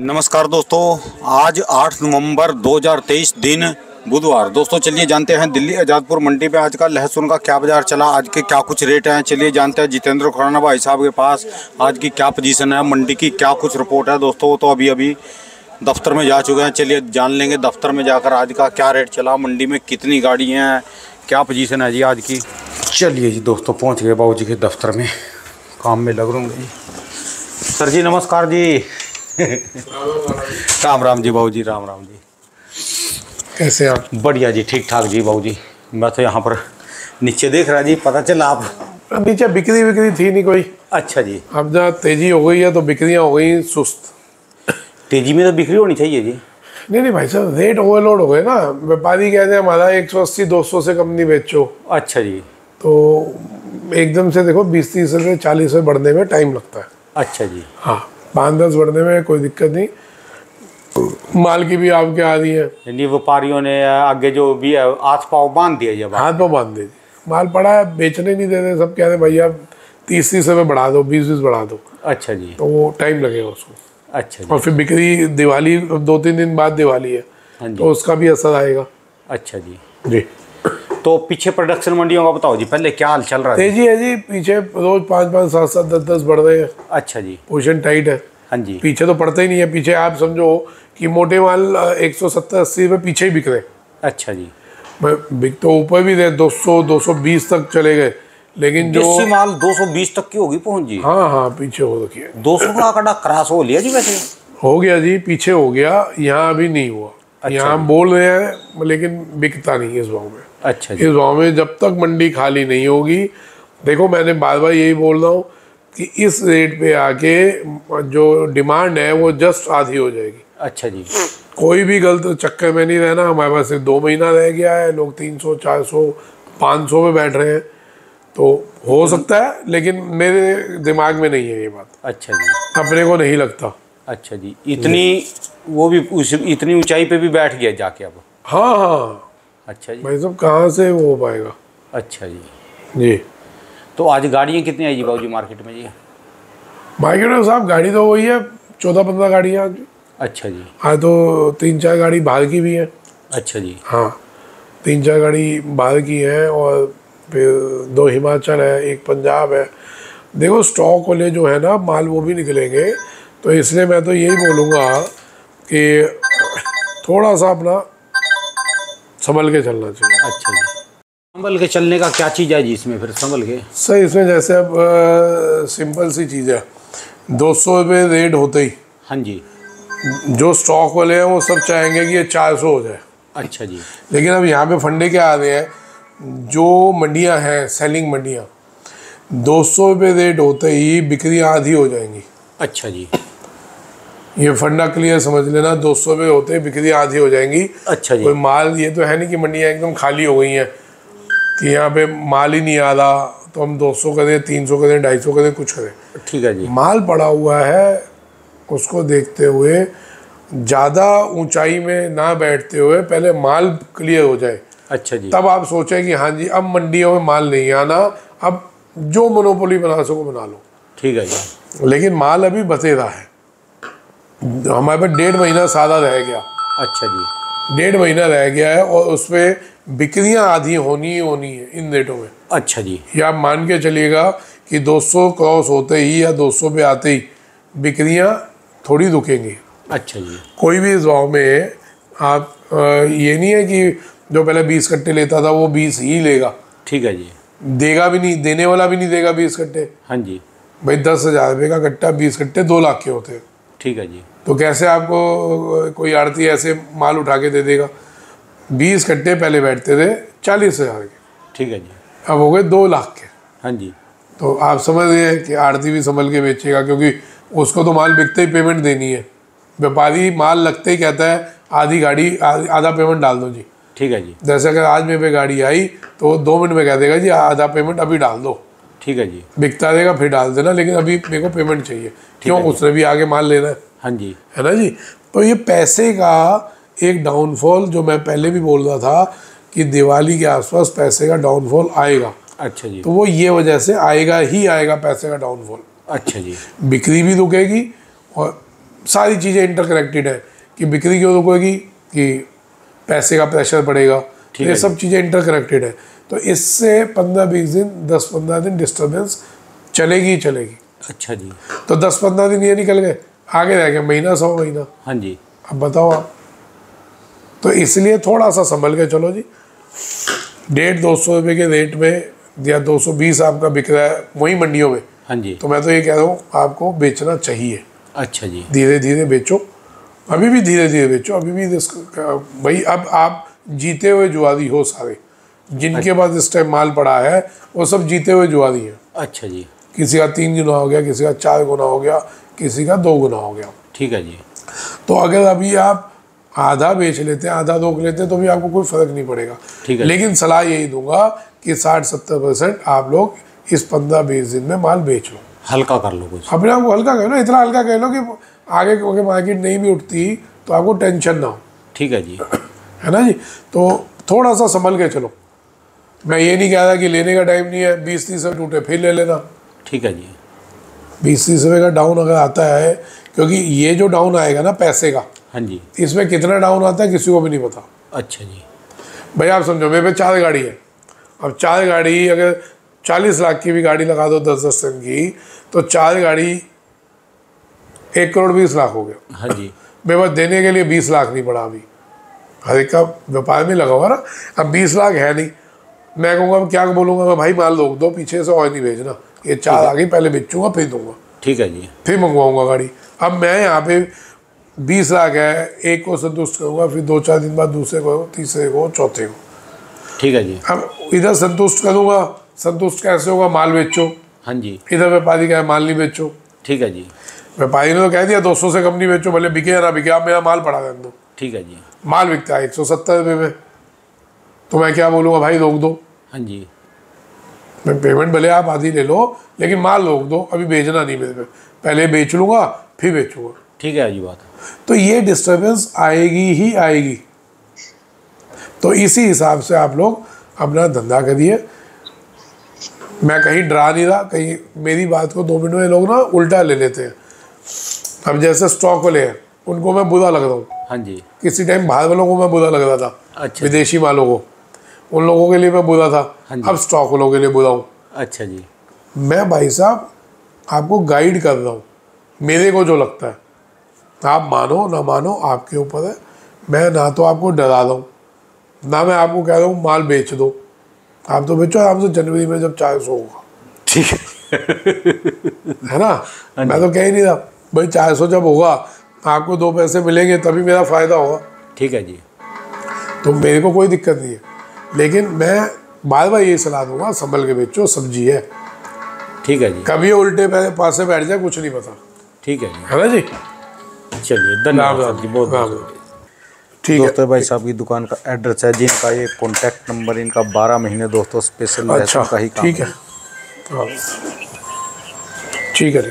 नमस्कार दोस्तों, आज 8 नवंबर 2023 दिन बुधवार। दोस्तों चलिए जानते हैं दिल्ली आज़ादपुर मंडी पे आज का लहसुन का क्या बाजार चला, आज के क्या कुछ रेट हैं। चलिए जानते हैं जितेंद्र खुराना भाई साहब के पास आज की क्या पोजीशन है, मंडी की क्या कुछ रिपोर्ट है। दोस्तों वो तो अभी दफ्तर में जा चुके हैं, चलिए जान लेंगे दफ्तर में जाकर आज का क्या रेट चला, मंडी में कितनी गाड़ियाँ हैं, क्या पोजीशन है जी आज की। चलिए जी दोस्तों पहुँच गए बाबू जी के दफ्तर में, काम में लग रहूँगा जी। सर जी नमस्कार जी। राम राम जी बाबू जी, राम राम जी। कैसे आप? बढ़िया जी, ठीक ठाक जी बाबू जी। मैं तो यहाँ पर नीचे देख रहा जी, पता चला आप नीचे बिक्री थी नहीं कोई। अच्छा जी। अब जहाँ तेजी हो गई है तो बिक्रियाँ हो गई सुस्त। तेजी में तो बिक्री होनी चाहिए जी। नहीं भाई साहब, रेट ओवरलोड हो गए ना। व्यापारी कहते हैं हमारा 180-200 से कम नहीं बेचो। अच्छा जी। तो एकदम से देखो 20-30 रुपये 40 रुपये बढ़ने में टाइम लगता है। अच्छा जी। हाँ, 5-10 बढ़ने में कोई दिक्कत नहीं। माल की भी आपके आ रही है, यानी व्यापारियों ने आगे जो भी है हाथ पाँव बांध दिया जब हाथ पाँव बांध दीजिए। माल पड़ा है, बेचने नहीं देते, सब कह रहे हैं भैया 30-30 रुपये बढ़ा दो, 20-20 बढ़ा दो। अच्छा जी। तो वो टाइम लगेगा उसको। अच्छा जी। और फिर बिक्री, दिवाली 2-3 दिन बाद दिवाली है, तो उसका भी असर आएगा। अच्छा जी। जी तो पीछे प्रोडक्शन मंडियों का बताओ जी, पहले क्या हाल चल रहा है? तेजी है जी, पीछे रोज 5-5, 7-7, 10-10 बढ़ रहे हैं। अच्छा जी। पोजीशन टाइट है। हाँ जी। पीछे तो पड़ता ही नहीं है। पीछे आप समझो कि मोटे माल 170-80 रुपये पीछे ही बिक रहे। अच्छा जी। बिक तो ऊपर भी रहे, 200-220 तक चले गए, लेकिन जो देसी माल 220 तक की होगी पहुंच जी। हाँ पीछे हो रखी है। 200 का आंकड़ा क्रॉस हो लिया जी वैसे? हो गया जी, पीछे हो गया, यहाँ अभी नहीं हुआ। अच्छा यहाँ बोल रहे हैं लेकिन बिकता नहीं इस भाव में। अच्छा जी। इस भाव में जब तक मंडी खाली नहीं होगी, देखो मैंने बार बार यही बोल रहा हूँ कि इस रेट पे आके जो डिमांड है वो जस्ट आधी हो जाएगी। अच्छा जी। कोई भी गलत चक्कर में नहीं रहना। हमारे पास सिर्फ 2 महीना रह गया है, लोग 300, 400, 500 में बैठ रहे हैं, तो हो सकता है, लेकिन मेरे दिमाग में नहीं है ये बात। अच्छा जी। अपने को नहीं लगता। अच्छा जी। इतनी वो भी इतनी ऊंचाई पे भी बैठ गया जाके अब? हाँ। अच्छा जी। भाई साहब कहाँ से वो हो पाएगा। अच्छा जी। जी। तो आज गाड़ियाँ कितनी आई जी बाबू जी मार्केट में जी? मार्केट में साहब गाड़ी तो वही है, 14-15 गाड़ियाँ आज। अच्छा जी। हाँ, तो 3-4 गाड़ी बाहर की भी है। अच्छा जी। हाँ, 3-4 गाड़ी बाहर की है और फिर 2 हिमाचल है, 1 पंजाब है। देखो स्टॉक वाले जो है ना माल, वो भी निकलेंगे, तो इसलिए मैं तो यही बोलूँगा कि थोड़ा सा अपना संभल के चलना चाहिए। अच्छा जी। संभल के चलने का क्या चीज़ है जी इसमें फिर संभल के? सही, इसमें जैसे अब सिंपल सी चीज़ है, 200 रुपये रेट होते ही हाँ जी। जो स्टॉक वाले हैं वो सब चाहेंगे कि ये 400 हो जाए। अच्छा जी। लेकिन अब यहाँ पे फंडे क्या आ रहे हैं, जो मंडियाँ हैं सेलिंग मंडियाँ, 200 रुपये रेट होते ही बिक्री आधी हो जाएंगी। अच्छा जी। ये फंडा क्लियर समझ लेना, 200 रुपये होते ही बिक्री आधी हो जाएंगी। अच्छा जी। कोई माल, ये तो है नहीं कि मंडियाँ एकदम खाली हो गई हैं कि यहाँ पे माल ही नहीं आ रहा, तो हम 200 करें, 300 करें, 250 करें, कुछ करें। ठीक है जी। माल पड़ा हुआ है, उसको देखते हुए ज़्यादा ऊंचाई में ना बैठते हुए पहले माल क्लियर हो जाए। अच्छा जी। तब आप सोचें कि हाँ जी अब मंडियों में माल नहीं आना, अब जो मोनोपोली बना सको बना लो। ठीक है जी। लेकिन माल अभी बतेरा है। हमारे पास 1.5 महीना सादा रह गया। अच्छा जी। 1.5 महीना रह गया है और उसमें बिक्रियाँ आधी होनी ही होनी है इन रेटों में। अच्छा जी। या आप मान के चलिएगा कि 200 क्रॉस होते ही या 200 पे आते ही बिक्रियाँ थोड़ी रुकेंगी। अच्छा जी। कोई भी इस भाव में आप ये नहीं है कि जो पहले 20 कट्टे लेता था वो 20 ही लेगा। ठीक है जी। देगा भी नहीं, देने वाला भी नहीं देगा 20 कट्टे। हाँ जी। भाई 10,000 रुपये का कट्टा, 20 कट्टे 2 लाख के होते हैं। ठीक है जी। तो कैसे आपको कोई आड़ती ऐसे माल उठा के दे देगा? 20 कट्टे पहले बैठते थे 40,000 के, ठीक है जी। अब हो गए 2 लाख के। हाँ जी। तो आप समझ रहे हैं कि आड़ती भी संभल के बेचेगा, क्योंकि उसको तो माल बिकते ही पेमेंट देनी है। व्यापारी माल लगते ही कहता है आधी गाड़ी आधा पेमेंट डाल दो जी। ठीक है जी। जैसे अगर आज मेरे पे गाड़ी आई तो वो 2 मिनट में कह देगा जी आधा पेमेंट अभी डाल दो। ठीक है जी। बिकता रहेगा फिर डाल देना, लेकिन अभी मेरे को पेमेंट चाहिए। क्यों? उसने भी आगे माल लेना है। हाँ जी। है ना जी। तो ये पैसे का एक डाउनफॉल, जो मैं पहले भी बोल रहा था कि दिवाली के आसपास पैसे का डाउनफॉल आएगा। अच्छा जी। तो वो ये वजह से आएगा ही आएगा पैसे का डाउनफॉल। अच्छा जी। बिक्री भी रुकेगी और सारी चीज़ें इंटरकनेक्टेड है कि बिक्री क्यों रुकेगी, कि पैसे का प्रेशर पड़ेगा, तो ये सब चीज़ें इंटरकनेक्टेड है। तो इससे 15-20 दिन 10-15 दिन डिस्टर्बेंस चलेगी ही चलेगी। अच्छा जी। तो 10-15 दिन ये निकल गए, आगे रह गया महीना 100 महीना। हाँ जी। अब बताओ आप, तो इसलिए थोड़ा सा संभल के चलो जी। 150-200 रुपये के रेट में या 220 आपका बिक रहा है वही मंडियों में, हाँ जी। तो मैं तो ये कह रहा हूँ आपको बेचना चाहिए। अच्छा जी। धीरे धीरे बेचो, अभी भी धीरे धीरे बेचो, अभी भी रिस्क भाई। अब आप जीते हुए जुआरी हो सारे, जिनके पास इस टाइम माल पड़ा है वो सब जीते हुए जुआरी हैं। अच्छा जी। किसी का 3 गुना हो गया, किसी का 4 गुना हो गया, किसी का 2 गुना हो गया। ठीक है जी। तो अगर अभी आप आधा बेच लेते हैं, आधा रोक लेते हैं, तो भी आपको कोई फर्क नहीं पड़ेगा। ठीक है। लेकिन सलाह यही दूंगा कि 60-70% आप लोग इस 15-20 दिन में माल बेच लो, हल्का कर लो कुछ, अपने आप को हल्का कर लो। इतना हल्का कर लो कि आगे क्योंकि मार्केट नहीं भी उठती तो आपको टेंशन ना हो। ठीक है जी। है ना जी। तो थोड़ा सा संभल के चलो। मैं ये नहीं कह रहा कि लेने का टाइम नहीं है, 20-30 रुपये टूटे फिर ले लेना। ठीक है जी। 20-30 रुपये का डाउन अगर आता है, क्योंकि ये जो डाउन आएगा ना पैसे का, हाँ जी। इसमें कितना डाउन आता है किसी को भी नहीं पता। अच्छा जी। भाई आप समझो मेरे पे 4 गाड़ी है, अब 4 गाड़ी अगर 40 लाख की भी गाड़ी लगा दो 10-10 टन की, तो 4 गाड़ी 1 करोड़ 20 लाख हो गया। हाँ जी। मेरे पास देने के लिए 20 लाख नहीं पड़ा अभी, हर एक का व्यापार में लगा हुआ ना। अब 20 लाख है नहीं, मैं कहूँगा क्या बोलूँगा मैं, भाई माल दो पीछे से और नहीं भेजना, ये 4 आ गई पहले बेचूंगा फिर दूंगा। ठीक है जी। फिर मंगवाऊंगा गाड़ी। अब मैं यहाँ पे 20 लाख है, एक को संतुष्ट करूँगा, फिर 2-4 दिन बाद दूसरे को, तीसरे को, चौथे को। ठीक है जी। अब इधर संतुष्ट करूँगा, संतुष्ट कैसे होगा, माल बेचो। हाँ जी। इधर व्यापारी का है माल नहीं बेचो। ठीक है जी। व्यापारी ने तो कह दिया 200 से कम नहीं बेचो, भले बिके या ना बिके, आप मेरा माल पड़ा रहने दो। ठीक है जी। माल बिकता है 170 रुपये में, तो मैं क्या बोलूँगा, भाई रोक दो। हाँ जी। मैं पेमेंट भले आप आधी ले लो, लेकिन माल रोक दो, अभी बेचना नहीं मेरे पे, पहले बेच लूँगा फिर बेचूँगा। ठीक है जी बात। तो ये डिस्टर्बेंस आएगी ही आएगी। तो इसी हिसाब से आप लोग अपना धंधा करिए। मैं कहीं डरा नहीं रहा, कहीं मेरी बात को 2 मिनट में लोग ना उल्टा ले लेते हैं। अब जैसे स्टॉक वाले हैं उनको मैं बुरा लग रहा हूँ। हाँ जी। किसी टाइम बाहर वालों को मैं बुरा लग रहा था, अच्छा। विदेशी मालों को, उन लोगों के लिए मैं बुरा था। हाँ जी। अब स्टॉक वालों के लिए बुरा हूँ। अच्छा जी। मैं भाई साहब आपको गाइड कर रहा हूँ, मेरे को जो लगता है, आप मानो ना मानो आपके ऊपर है। मैं ना तो आपको डरा रहा हूँ, ना मैं आपको कह रहा हूँ माल बेच दो। आप तो बेचो आराम से, जनवरी में जब 400 होगा। ठीक है ना। मैं तो कह ही नहीं रहा भाई 400 जब होगा आपको 2 पैसे मिलेंगे तभी मेरा फ़ायदा होगा। ठीक है जी। तो मेरे को कोई दिक्कत नहीं है, लेकिन मैं बार बार यही सलाह दूंगा, संभल के बेचो, सब्जी है। ठीक है जी। कभी उल्टे पासे बैठ जाए कुछ नहीं पता। ठीक है जी। है ना जी। चलिए धन्यवाद जी, बहुत ठीक है। दोस्तों भाई साहब की दुकान का एड्रेस है, जिनका ये कॉन्टैक्ट नंबर, इनका 12 महीने दोस्तों स्पेशल अच्छा का ही काम ठीक है। हाँ ठीक है।